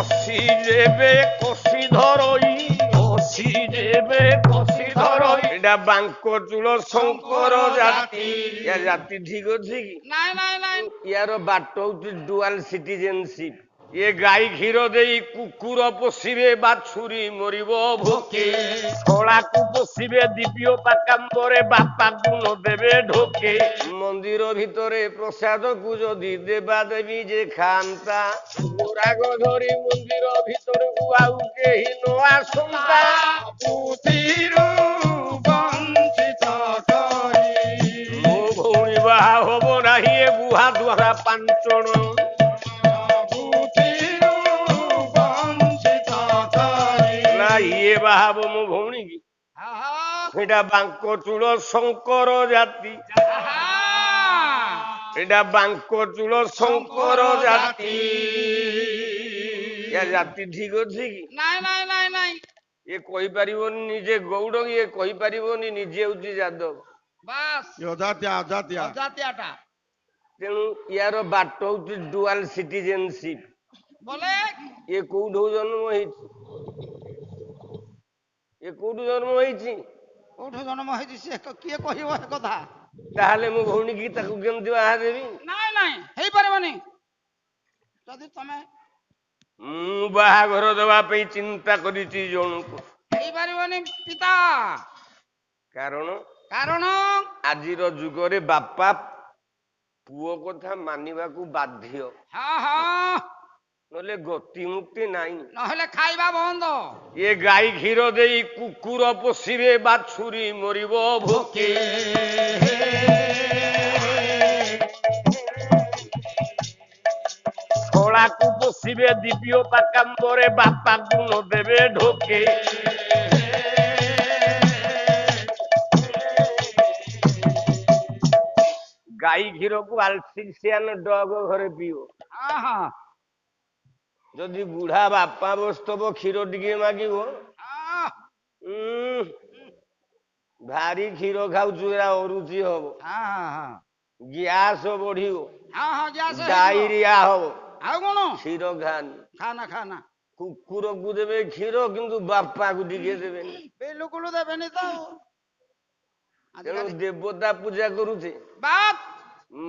কষি দেবে কষি ধরই কষি দেবে কষি ধরই এটা বাঙ্ক চূল শঙ্কর জাতি ইয়া জাতি ঠিক ଅଛି କି ନାଇଁ ନାଇଁ ନାଇଁ ইয়ার বাট হচ্ছে ডুয়াল সিটিজেনশিপ এ গাই ক্ষীর দেই কুকুর পশিবে বাছুরি মরিব ভোকে খোলাকু পশিবে দিব্য পাকাম্বরে বাপা গুণ দেবে ঢোকে মন্দির ভিতরে প্রসাদকু যদি দেবা দেবী যে খান্তা রাগ ধরি মন্দির ভিতরকু আউ কেহি ন আসন্তা পুতিরু বঞ্চিত করি ମୋ ଭଉଣୀ ବାହା ହବ ନାହିଁ ଏ ବୁହା ଦ୍ୱାରା ପାଞ୍ଚଣ ପୁତିରୁ ବଞ୍ଚିତ କରି ନା ଇଏ ବାହା ହବ ମୋ ଭଉଣୀ କି ସେଇଟା ବାଙ୍କ ଚୂଳ ଶଙ୍କର ଜାତି ଏଇଟା ବାଙ୍କ ଚୂଳ ଶଙ୍କର ଜାତି ୟା ଜାତି ଠିକ ଅଛି କି ନାଇଁ ନାଇଁ ନାଇଁ ନାଇଁ ଇଏ କହିପାରିବନି ନିଜେ ଗୌଡ଼ ଇଏ କହିପାରିବନି ନିଜେ ହଉଛି ଯାଦବ ବାସ୍ ଅଜାତିଆ ଅଜାତିଆ ଅଜାତିଆଟା ତେଣୁ ୟାର ବାଟ ହଉଛି ଡୁଆଲ ସିଟିଜେନସିପ ବୋଲେ ଇଏ କୋଉଠୁ ଜନ୍ମ ହେଇଛି ଇଏ କୋଉଠୁ ଜନ୍ମ ହେଇଛି କୋଉଠୁ ଜନ୍ମ ହେଇଛି ସେ କିଏ କହିବ ଏ କଥା ତାହେଲେ ମୋ ଭଉଣୀ କି ତାକୁ କେମିତି ବାହା ଦେବି ନାଇଁ ନାଇଁ ହେଇପାରିବନି ଯଦି ତମେ ମୁଁ ବାହାଘର ଦେବା ପାଇଁ ଚିନ୍ତା କରିଛି ଜଣକୁ ହେଇପାରିବନି ପିତା କାରଣ କାରଣ ଆଜିର ଯୁଗରେ ବାପା ପୁଅ କଥା ମାନିବାକୁ ବାଧ୍ୟ ହଁ ହଁ ନହେଲେ ଗତି ମୁକ୍ତି ନାହିଁ ନହେଲେ ଖାଇବା ବନ୍ଦ ଏ ଗାଈ କ୍ଷୀର ଦେଇ କୁକୁର ପଶିବେ ବାଛୁରୀ ମରିବ ଭୋକେ ଖଳାକୁ ପଶିବେ ଦିବ୍ୟ ପାକାମ୍ବରେ ବାପା ଗୁଣ ଦେବେ ଢୋକେ ଗାଈ କ୍ଷୀରକୁ ଆଲସିସିଆନ ଡଗ ଘରେ ପିଇବ ହଁ ହଁ ଯଦି ବୁଢା ବାପା ବସିଥିବ କ୍ଷୀର ଟିକେ ମାଗିବ ହଁ ଭାରି କ୍ଷୀର ଖାଉଛୁ ଏରା ଅରୁଚି ହବ ହଁ ଗ୍ୟାସ ବଢିବ ହଁ ଗ୍ୟାସ ଡାଇରିଆ ହବ ଆଉ କଣ କ୍ଷୀର ଖାନି ଖାନା ଖାନା କୁକୁରକୁ ଦେବେ କ୍ଷୀର କିନ୍ତୁ ବାପାକୁ ଟିକେ ଦେବେନି ବିଲକୁଲ ଦେବେନି ତ ତେଣୁ ଦେବତା ପୂଜା କରୁଛେ ବାପ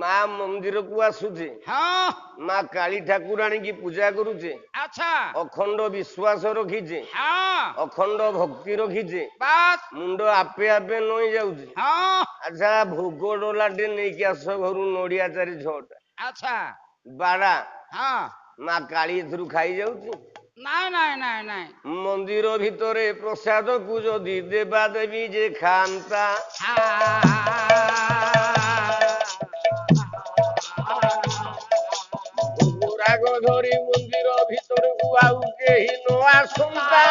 ମା ମନ୍ଦିରକୁ ଆସୁଛେ ହଁ ମା କାଳୀ ଠାକୁରାଣୀ କି ପୂଜା କରୁଛେ ଆଚ୍ଛା ଅଖଣ୍ଡ ବିଶ୍ୱାସ ରଖିଛେ ହଁ ଅଖଣ୍ଡ ଭକ୍ତି ରଖିଛେ ବାସ୍ ମୁଣ୍ଡ ଆପେ ଆପେ ନଇଁ ଯାଉଛି ହଁ ଆଚ୍ଛା ଭୋଗ ଡୋଲାଟେ ନେଇକି ଆସ ଘରୁ ନଡିଆ 4-6ଟା ଆଚ୍ଛା ବାଡା ହଁ ମା କାଳୀ ଏଥିରୁ ଖାଇଯାଉଛି ନାଇଁ ନାଇଁ ନାଇଁ ନାଇଁ ମନ୍ଦିର ଭିତରେ ପ୍ରସାଦକୁ ଯଦି ଦେବା ଦେବୀ ଯେ ଖାନ୍ତା ରାଗ ଧରି ମନ୍ଦିର ଭିତରକୁ ଆଉ କେହି ନ ଆସନ୍ତା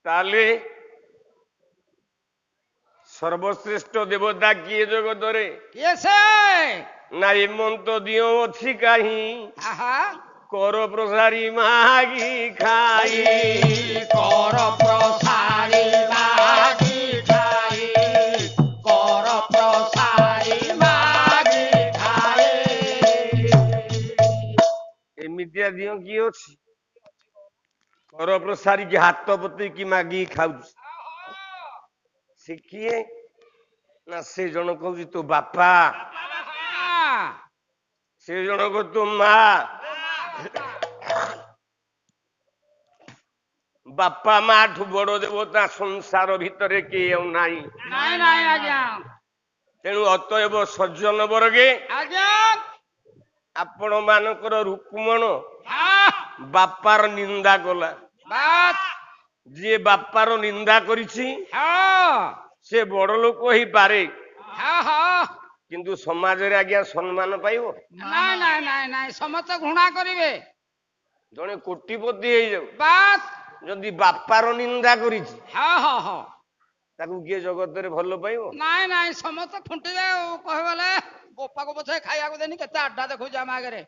ତାହେଲେ ସର୍ବଶ୍ରେଷ୍ଠ ଦେବତା କିଏ ଜଗତରେ କିଏ ସେ ନା ଏମନ୍ତ ଦିଅ ଅଛି କାହିଁ ଆହା କର ପ୍ରସାରୀ ମାଗି ଖାଇ କର ପ୍ରସାରୀ ମାଗି ଖାଇ କର ପ୍ରସାରୀ ମାଗି ଖାଇ ଏମିତିଆ ଦିଅ କିଏ ଅଛି କର ପ୍ରସାରୀ କି ହାତ ପତେଇକି ମାଗିକି ଖାଉଛି ସେ କିଏ ନା ସେ ଜଣ କହୁଛି ତୋ ବାପା ସେ ଜଣକ ତୋ ମା ବାପା ମା ଠୁ ବଡ ଦେବତା ସଂସାର ଭିତରେ କେହି ଆଉ ନାହିଁ ନାଇଁ ନାଇଁ ଆଜ୍ଞା ତେଣୁ ଅତଏବ ସଜ୍ଜନ ବର୍ଗେ ଆଜ୍ଞା ଆପଣ ମାନଙ୍କର ରୁକ୍ମଣ ହଁ ବାପାର ନିନ୍ଦା କଲା ବାସ୍ ଯିଏ ବାପାର ନିନ୍ଦା କରିଛି ହଁ ସେ ବଡ ଲୋକ ହେଇପାରେ ହଁ ହଁ କିନ୍ତୁ ସମାଜରେ ଆଜ୍ଞା ସମ୍ମାନ ପାଇବ ନାଇଁ ନାଇଁ ନାଇଁ ନାଇଁ ସମସ୍ତେ ଘୃଣା କରିବେ ଜଣେ କୋଟିପତି ହେଇଯାଉ ବାସ୍ ଯଦି ବାପାର ନିନ୍ଦା କରିଛି ହଁ ହଁ ହଁ ତାକୁ କିଏ ଜଗତରେ ଭଲ ପାଇବ ନାଇଁ ନାଇଁ ସମସ୍ତେ ଖୁଣ୍ଟିବେ ଆଉ କହିଗଲେ ବୋପାକୁ ପଛେ ଖାଇବାକୁ ଦେନି କେତେ ଆଡା ଦେଖୁଛି ଆମ ଆଗରେ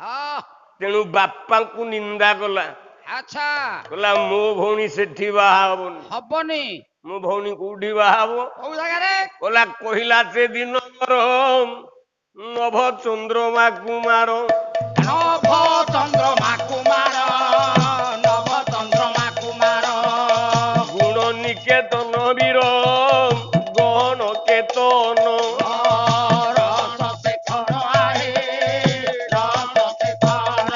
ହଁ ତେଣୁ ବାପାଙ୍କୁ ନିନ୍ଦା କଲା ଆଚ୍ଛା କହିଲା ମୋ ଭଉଣୀ ସେଠି ବାହା ହବନି ହବନି ମୋ ଭଉଣୀ କୋଉଠି ବାହା ହବ? କୋଉ ଜାଗାରେ? କହିଲା କହିଲା ସେ ଦିନ ମୋର ନଭ ଚନ୍ଦ୍ରମା କୁମାର ନଭ ଚନ୍ଦ୍ରମା କୁମାର, ନଭ ଚନ୍ଦ୍ରମା କୁମାର। ଗୁଣ ନିକେତନ ବୀର ଗହନ କେତନ ରସ ଶେଖର ଆହେ, ରସ ଶେଖର।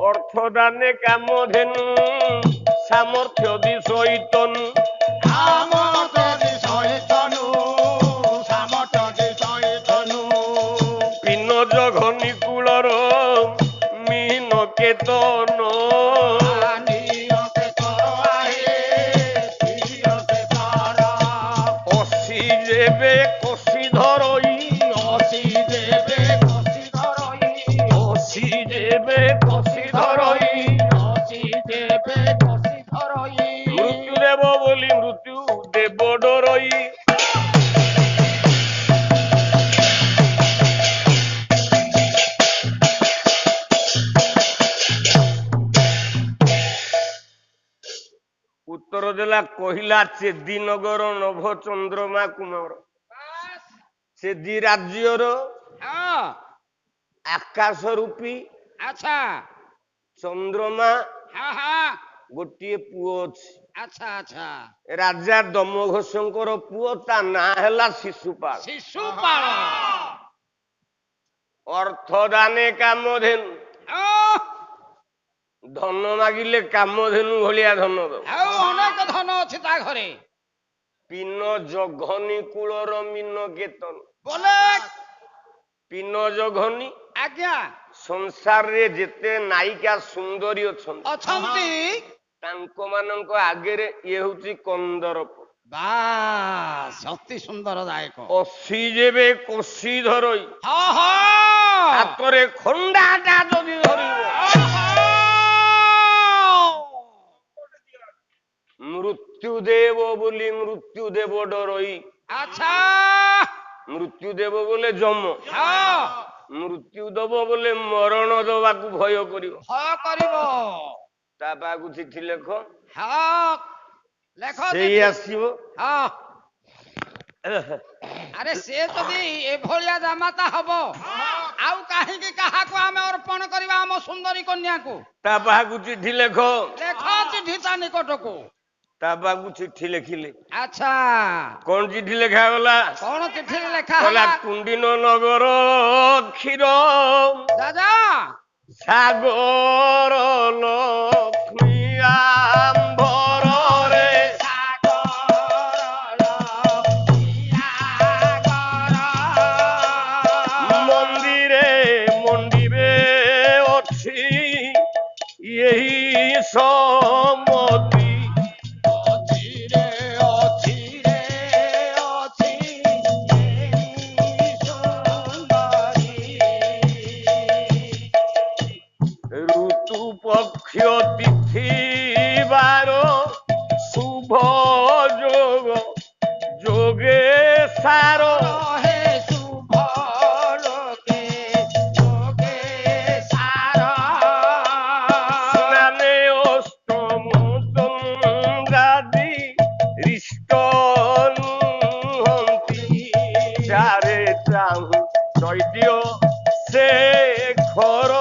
ଅର୍ଥ ଦାନେ କାମଧେନୁ ସାମର୍ଥ୍ୟ ଦିଶଇତନୁ ପିନଜ ଘନି କୂଳର ମିନ କେତନ ଅସି ଯେବେ କଷି ଧରଇ ଅସି ଯେବେ କଷି ଧରଇ ମୃତ୍ୟୁ ଦେବ ବୋଲି ମୃତ୍ୟୁ ଦେବ ଡରଇ ଉତ୍ତର ଦେଲା କହିଲା ଚେଦି ନଗର ନଭ ଚନ୍ଦ୍ରମା କୁମାର। ଚେଦି ରାଜ୍ୟର ଆକାଶ ରୂପୀ ଆଚ୍ଛା ଚନ୍ଦ୍ରମା ହଁ ଗୋଟିଏ ପୁଅ ଅଛି। ଆଚ୍ଛା ଆଚ୍ଛା ରାଜା ଦମଘୋଷଙ୍କର ପୁଅ, ତା ନାଁ ହେଲା ଶିଶୁପାଳ। ଶିଶୁପାଳ। ଅର୍ଥ ଦାନେ କାମଧେନୁ, ଧନ ମାଗିଲେ କାମଧେନୁ ଭଳିଆ ଧନ ଦବ। ଆଉ ଅନେକ ଧନ ଅଛି ତା ଘରେ। ପିନ ଜଘନି କୂଳର ମିନ କେତନ ବୋଲେ ପିନ ଜଘନି ଆଜ୍ଞା ସଂସାରରେ ଯେତେ ନାୟିକା ସୁନ୍ଦରୀ ଅଛନ୍ତି ଅଛନ୍ତି ତାଙ୍କ ମାନଙ୍କ ଆଗରେ ଇଏ ହଉଛି କନ୍ଦରପ। ବାସ୍ ଅତି ସୁନ୍ଦର ଦାୟକ। ଅସି ଯେବେ କଷି ଧରଇ ହାତରେ ଖଣ୍ଡାଟା ଯଦି ଧରିବ ମୃତ୍ୟୁ ଦେବ ବୋଲି ମୃତ୍ୟୁ ଦେବ ଡରଇ। ଆଚ୍ଛା ମୃତ୍ୟୁ ଦେବ ବୋଲେ ଯମ, ମୃତ୍ୟୁ ଦବ ବୋଲେ ମରଣ ଦବାକୁ ଭୟ କରିବ। ଭୟ କରିବ। ତା ପାଖକୁ ଚିଠି ଲେଖ, ଲେଖ ସେଇ ଆସିବ। ଆରେ ସେ ଯଦି ଏଭଳିଆ ଜାମାତା ହବ ଆଉ କାହିଁକି କାହାକୁ ଆମେ ଅର୍ପଣ କରିବା ଆମ ସୁନ୍ଦରୀ କନ୍ୟାକୁ? ତା ପାଖକୁ ଚିଠି ଲେଖ। ଲେଖ ଚିଠି ତା ନିକଟକୁ। ତା ପାଖକୁ ଚିଠି ଲେଖିଲେ। ଆଚ୍ଛା କଣ ଚିଠି ଲେଖାଗଲା? କଣ ଚିଠିରେ ଲେଖା କହିଲା ହେଲା? କୁଣ୍ଡିନ ନଗର କ୍ଷୀର ରାଜା ସାଗର ଲକ୍ଷ୍ମୀ ଆମ୍ଭରରେ ମନ୍ଦିରେ ମଣ୍ଡିବେ ଅଛି ଏହି ସମତି ଋତୁ ପକ୍ଷ ତିଥି ବାର ଶୁଭ ଯୋଗ ଯୋଗେ ସାର ସ୍ନାନେ ଅଷ୍ଟମ ଚନ୍ଦ୍ରାଦି ରିଷ୍ଟ ନୁହନ୍ତି ଚାରେ ଚାହୁଁ ଚୈଦ୍ୟ ସେ ଘର